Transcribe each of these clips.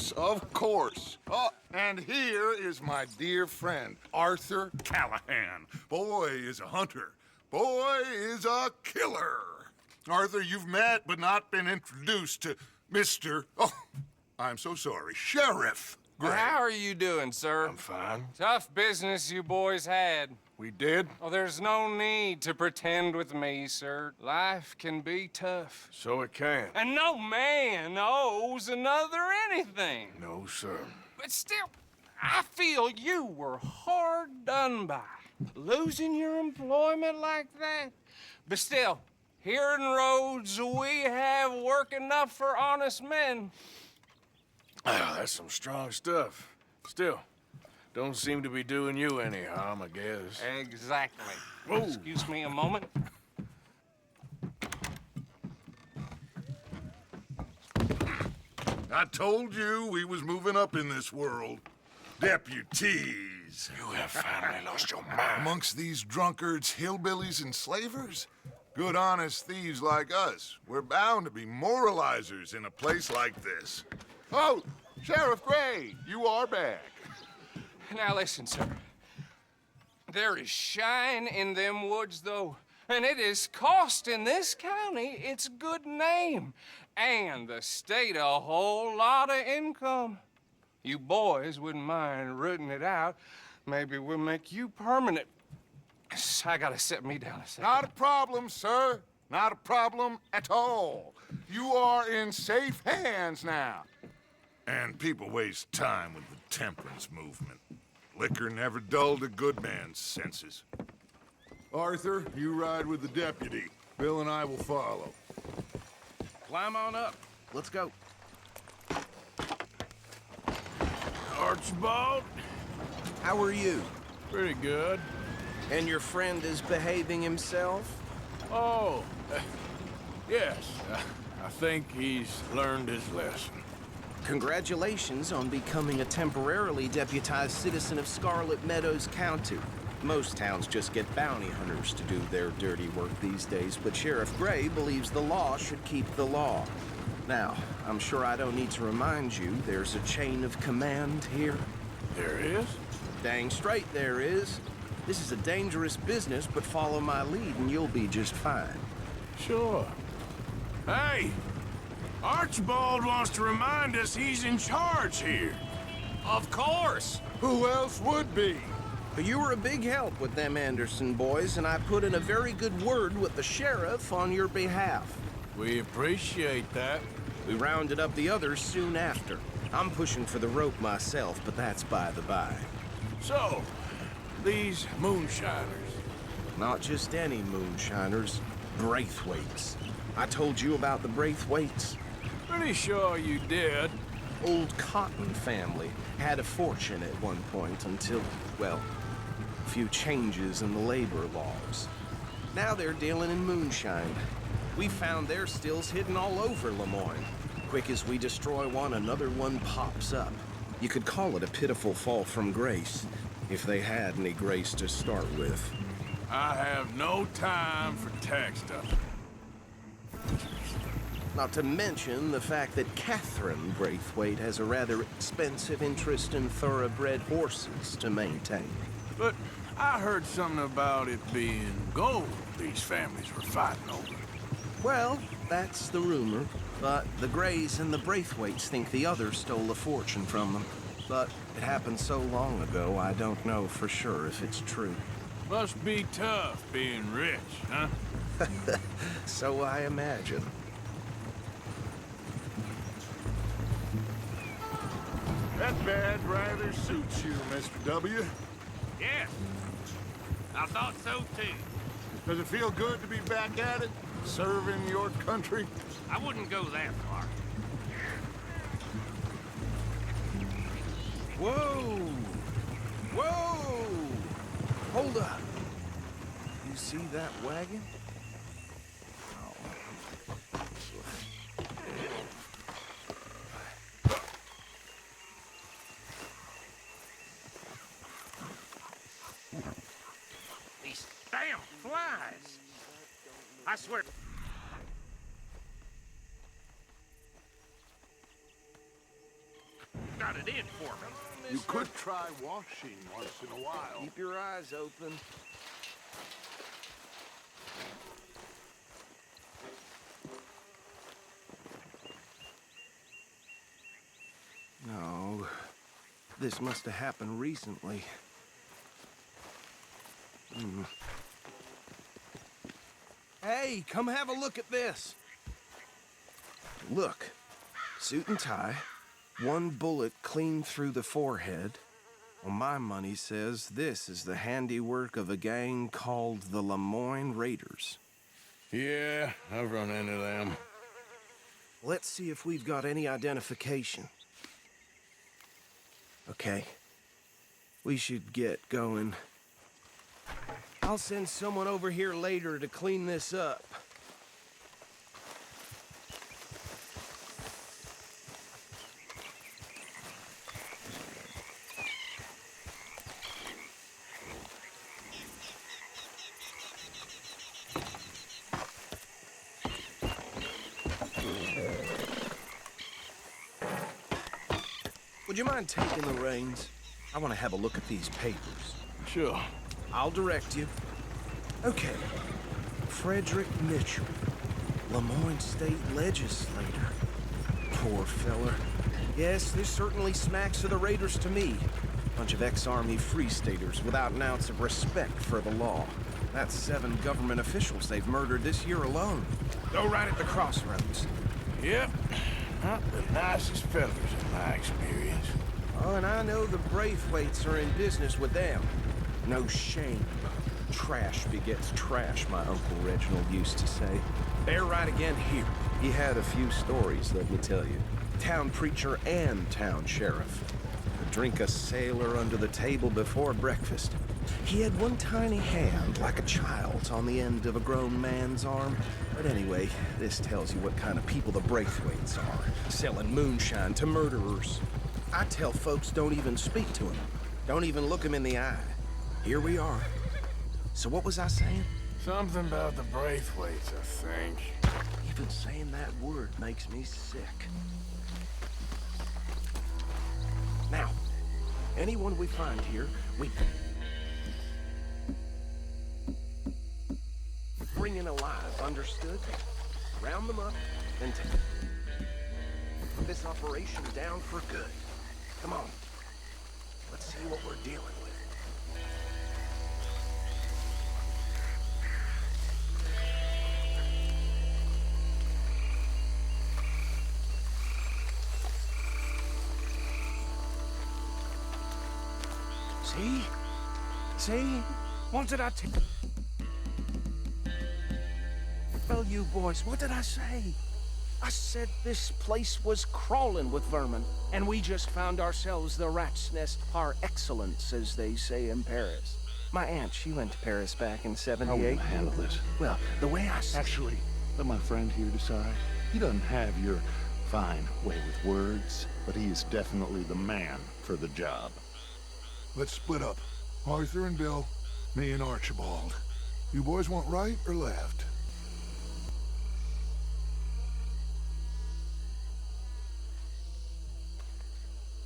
course, of course. Oh, and here is my dear friend, Arthur Callahan. Boy is a hunter. Boy is a killer. Arthur, you've met but not been introduced to Mr. Oh, I'm so sorry, Sheriff Gray. How are you doing, sir? I'm fine. Tough business you boys had. We did? Oh, there's no need to pretend with me, sir. Life can be tough. So it can. And no man owes another anything. No, sir. But still, I feel you were hard done by. Losing your employment like that. But still, here in Rhodes, we have work enough for honest men. Oh, that's some strong stuff. Still, don't seem to be doing you any harm, I guess. Exactly. Whoa. Excuse me a moment. I told you we was moving up in this world. Deputies. You have finally lost your mind. Amongst these drunkards, hillbillies, and slavers? Good, honest thieves like us. We're bound to be moralizers in a place like this. Oh, Sheriff Gray, you are back. Now listen, sir. There is shine in them woods, though, and it is costing this county its good name and the state a whole lot of income. You boys wouldn't mind rooting it out. Maybe we'll make you permanent. I gotta sit me down a second. Not a problem, sir. Not a problem at all. You are in safe hands now. And people waste time with the temperance movement. Liquor never dulled a good man's senses. Arthur, you ride with the deputy. Bill and I will follow. Climb on up. Let's go. Archibald? How are you? Pretty good. And your friend is behaving himself? Oh, yes. I think he's learned his lesson. Congratulations on becoming a temporarily deputized citizen of Scarlet Meadows County. Most towns just get bounty hunters to do their dirty work these days, but Sheriff Gray believes the law should keep the law. Now, I'm sure I don't need to remind you there's a chain of command here. There is? Dang straight there is. This is a dangerous business, but follow my lead and you'll be just fine. Sure. Hey! Archibald wants to remind us he's in charge here. Of course. Who else would be? You were a big help with them Anderson boys, and I put in a very good word with the sheriff on your behalf. We appreciate that. We rounded up the others soon after. I'm pushing for the rope myself, but that's by the by. So, these moonshiners. Not just any moonshiners, Braithwaites. I told you about the Braithwaites. Pretty sure you did. Old Cotton family had a fortune at one point until, well, a few changes in the labor laws. Now they're dealing in moonshine. We found their stills hidden all over Lemoyne. Quick as we destroy one, another one pops up. You could call it a pitiful fall from grace, if they had any grace to start with. I have no time for tech stuff. Not to mention the fact that Catherine Braithwaite has a rather expensive interest in thoroughbred horses to maintain. But I heard something about it being gold these families were fighting over. Well, that's the rumor. But the Grays and the Braithwaites think the others stole a fortune from them. But it happened so long ago, I don't know for sure if it's true. Must be tough being rich, huh? So I imagine. That badge rather suits you, Mr. W. Yes. I thought so, too. Does it feel good to be back at it? Serving your country? I wouldn't go that far. Whoa! Whoa! Hold up. You see that wagon? These damn flies. I swear. got it in for me. You could try washing once in a while. Keep your eyes open. No, this must have happened recently. Hey, come have a look at this. Look, suit and tie, one bullet clean through the forehead. Well, my money says this is the handiwork of a gang called the Lemoyne Raiders. Yeah, I've run into them. Let's see if we've got any identification. Okay, we should get going. I'll send someone over here later to clean this up. Would you mind taking the reins? I want to have a look at these papers. Sure. I'll direct you. Okay. Frederick Mitchell, Lemoyne State Legislator. Poor feller. Yes, this certainly smacks of the Raiders to me. Bunch of ex-Army Free Staters without an ounce of respect for the law. That's 7 government officials they've murdered this year alone. Go right at the crossroads. Yep. Not the nicest fellas in my experience. Oh, and I know the Braithwaites are in business with them. No shame. Trash begets trash, my Uncle Reginald used to say. They're right again here. He had a few stories, let me tell you. Town preacher and town sheriff. Would drink a sailor under the table before breakfast. He had one tiny hand, like a child's, on the end of a grown man's arm. But anyway, this tells you what kind of people the Braithwaites are. Selling moonshine to murderers. I tell folks don't even speak to him. Don't even look him in the eye. Here we are. So what was I saying? Something about the Braithwaites, I think. Even saying that word makes me sick. Now, anyone we find here, we bring in alive, understood? Round them up, and put this operation down for good. Come on. Let's see what we're dealing with. See? See? What did I tell Well, you boys, what did I say? I said this place was crawling with vermin, and we just found ourselves the rat's nest par excellence, as they say in Paris. My aunt, she went to Paris back in '78. How will I handle this? Well, the way I see Actually, let my friend here decide. He doesn't have your fine way with words, but he is definitely the man for the job. Let's split up. Arthur and Bill, me and Archibald. You boys want right or left?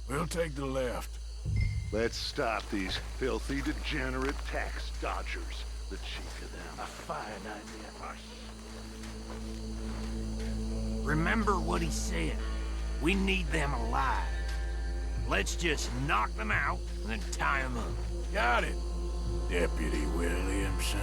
We'll take the left. Let's stop these filthy, degenerate tax dodgers. The chief of them. A fine idea. Remember what he said. We need them alive. Let's just knock them out and then tie them up. Got it, Deputy Williamson.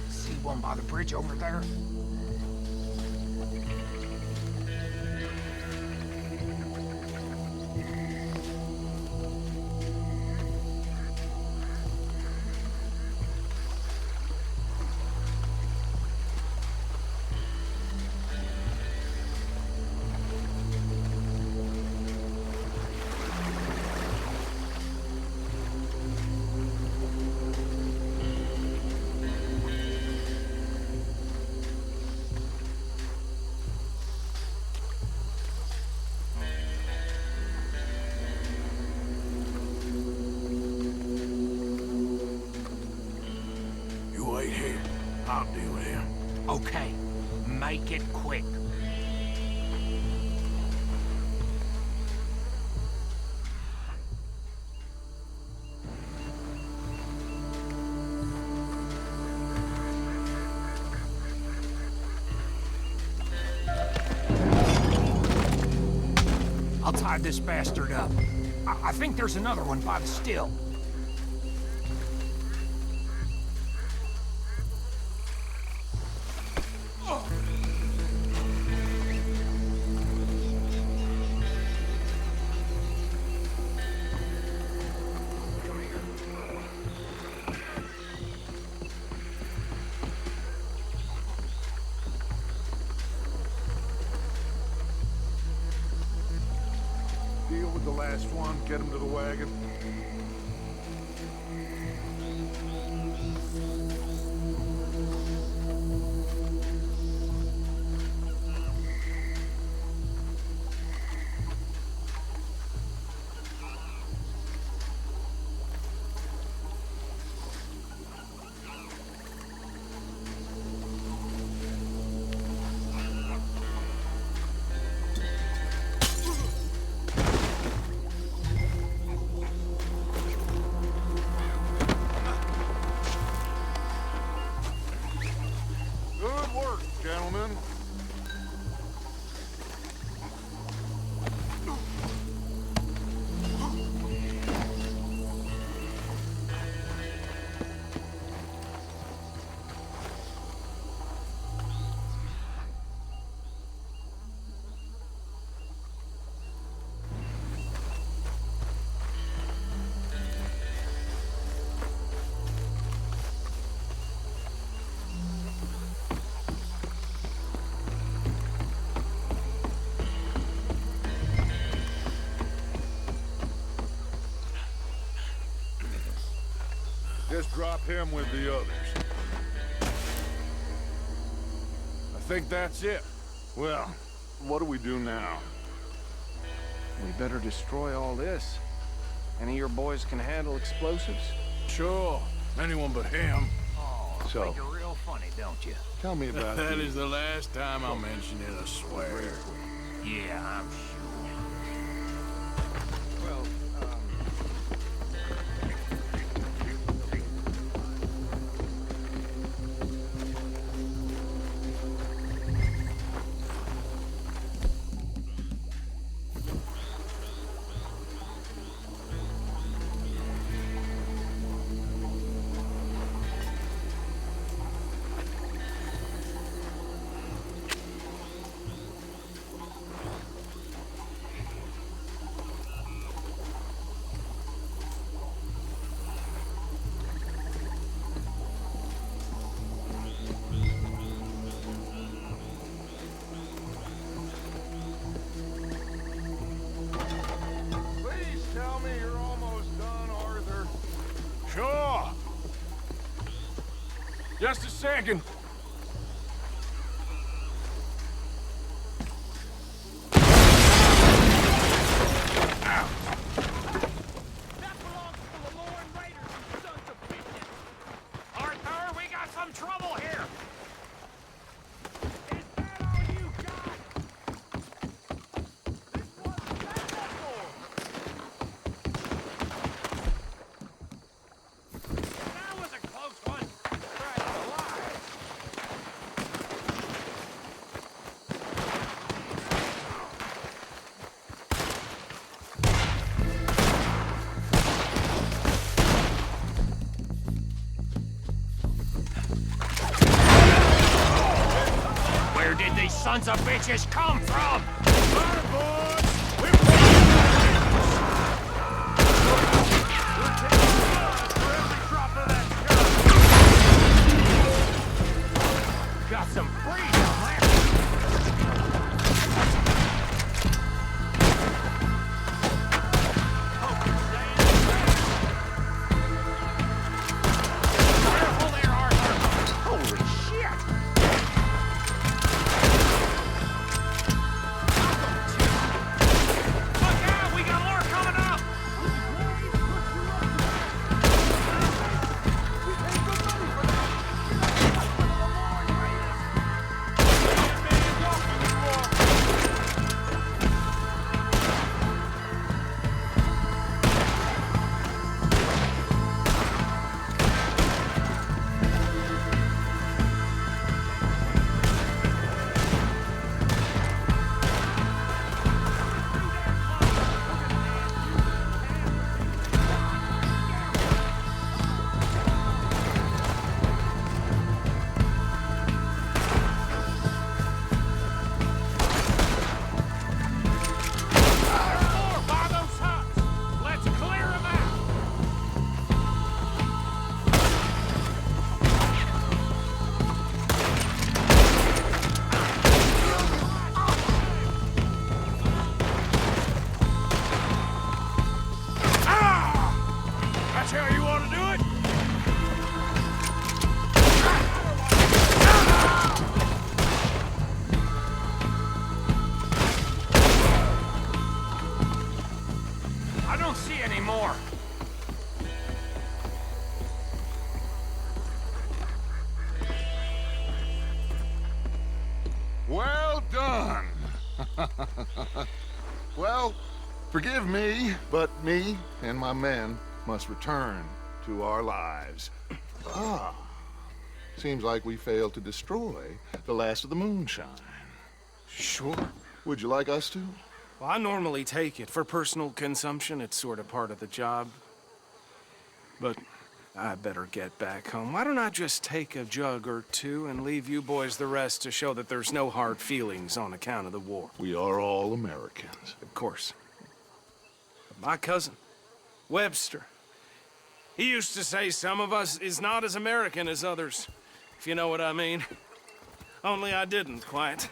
See one by the bridge over there? I'll deal with him. Okay, make it quick. I'll tie this bastard up. I think there's another one by the still. Deal with the last one, get him to the wagon. Good work, gentlemen. Just drop him with the others. I think that's it. Well, what do we do now? We better destroy all this. Any of your boys can handle explosives? Sure. Anyone but him. Oh, So- think you're real funny, don't you? Tell me about That the- is the last time I'll mention it, I swear. Yeah, I'm sure. Well, Please tell me you're almost done, Arthur. Sure. Just a second. That belongs to the Lemoyne Raiders, you sons of bitches! Arthur, we got some trouble here! Is that all you got? This wasn't bad before! That was a close one! Christ alive! Where did these sons of bitches come from? Got some freedom there. Careful there, Arthur. Holy shit! Look out! We got more coming up! Well, forgive me, but me and my men must return to our lives. Seems like we failed to destroy the last of the moonshine. Sure. Would you like us to? Well, I normally take it. For personal consumption, it's sort of part of the job. But I better get back home. Why don't I just take a jug or two and leave you boys the rest to show that there's no hard feelings on account of the war? We are all Americans. Of course. My cousin, Webster, he used to say some of us is not as American as others, if you know what I mean. Only I didn't quite.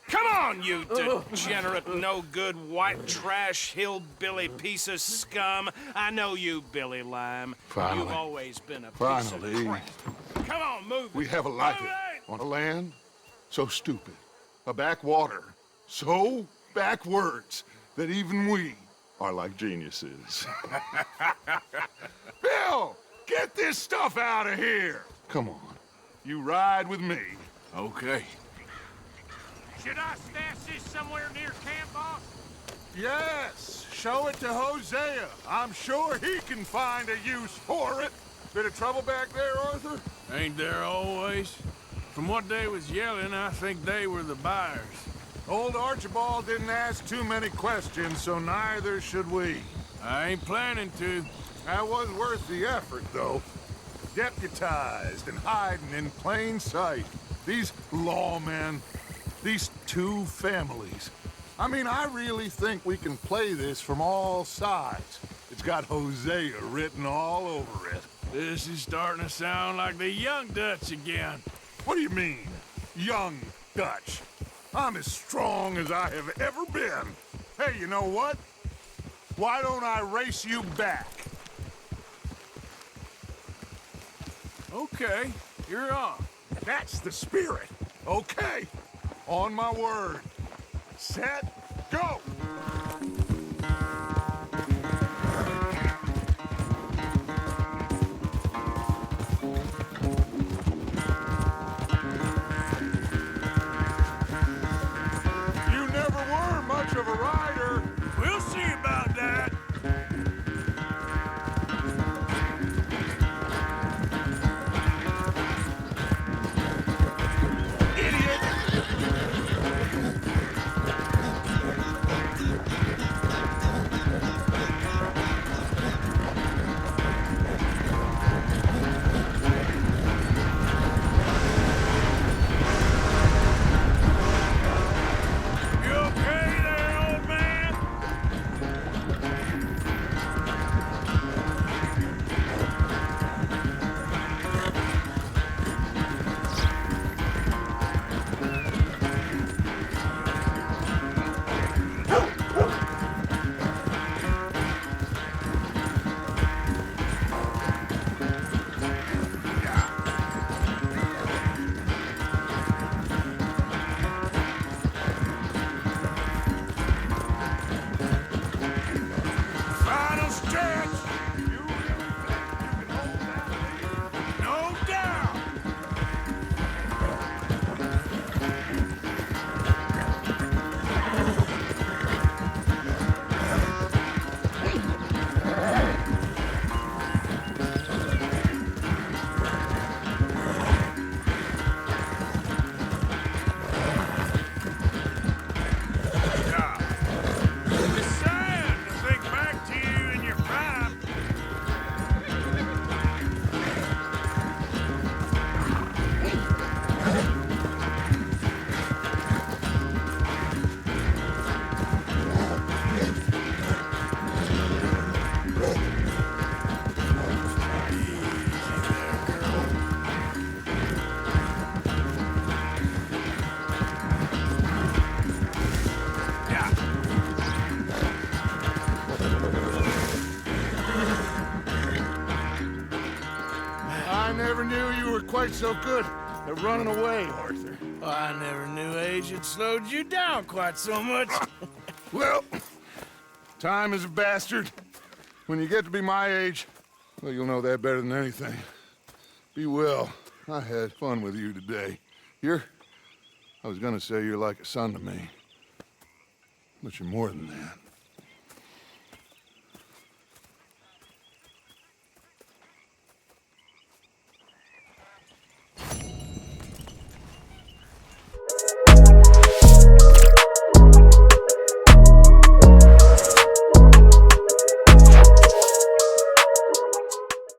Come on, you degenerate, no-good, white trash, hillbilly piece of scum. I know you, Billy Lime. Finally. You've always been a piece Finally. of crap. Come on, move it. We have a life Move it! on a land so stupid, a backwater so backwards that even we are like geniuses. Bill, get this stuff out of here. Come on, you ride with me. Okay. Should I stash this somewhere near camp, boss? Yes, show it to Hosea. I'm sure he can find a use for it. Bit of trouble back there, Arthur? Ain't there always? From what they was yelling, I think they were the buyers. Old Archibald didn't ask too many questions, so neither should we. I ain't planning to. That was worth the effort, though. Deputized and hiding in plain sight. These lawmen, these two families. I mean, I really think we can play this from all sides. It's got Hosea written all over it. This is starting to sound like the Young Dutch again. What do you mean, young Dutch? I'm as strong as I have ever been. Hey, you know what? Why don't I race you back? Okay, you're on. That's the spirit. Okay, on my word. Set, go! You never were much of a rider. We'll see about that. You okay there, old man? Final stretch! You really think you can hold that lead? No doubt! It's sad to think back to you in your prime. I never knew you were quite so good at running away, Arthur. Well, I never knew age had slowed you down quite so much. Well, time is a bastard. When you get to be my age, well, you'll know that better than anything. Be well. I had fun with you today. I was gonna say you're like a son to me. But you're more than that.